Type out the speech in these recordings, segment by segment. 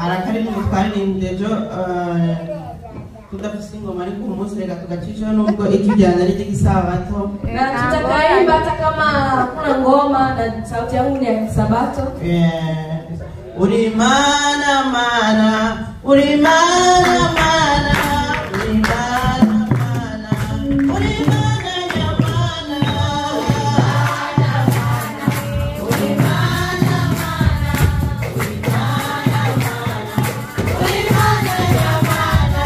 arakari n'umutwari ndejo tudafise ingoma ariko umunsi reka tugacisha nubwo ikijyana n'igisabato na tutakaimba hata kama hakuna ngoma na sauti yangu ni ya kisabato. Uri mana mana, uri mana mana, uri mana mana, uri mana ya mana, uri mana mana, uri mana mana, uri mana ya mana,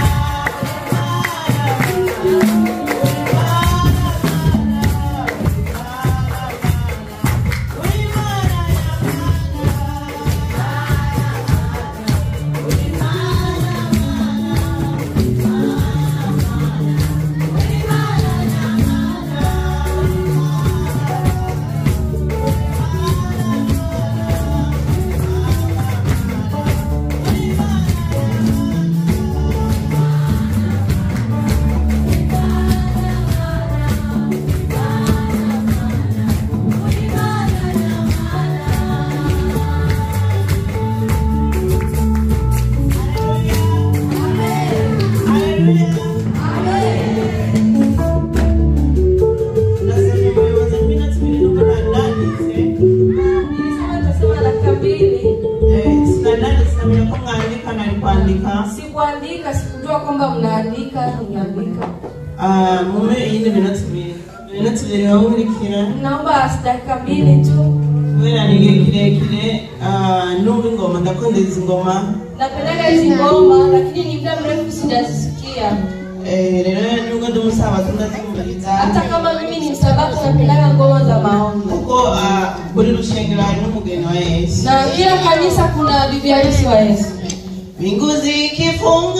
Sikuandika, sikujua kwamba mnaandika. Mume yindi minutes vile wawulikira. Naomba dakika 2 tu. Wena ni kile nungu ngoma ndakonde hizi ngoma. Napenda hizi ngoma lakini ni muda mrefu sijazisikia. Leo nungu ndo msaba tunazungumza. Hata kama mimi ni msabato napenda ngoma za maombi. Huko kuli rushengera n'umugeni wa Yesu. Na hiyo kanisa kuna bibi harusi wa Yesu. Mbingu zikifunga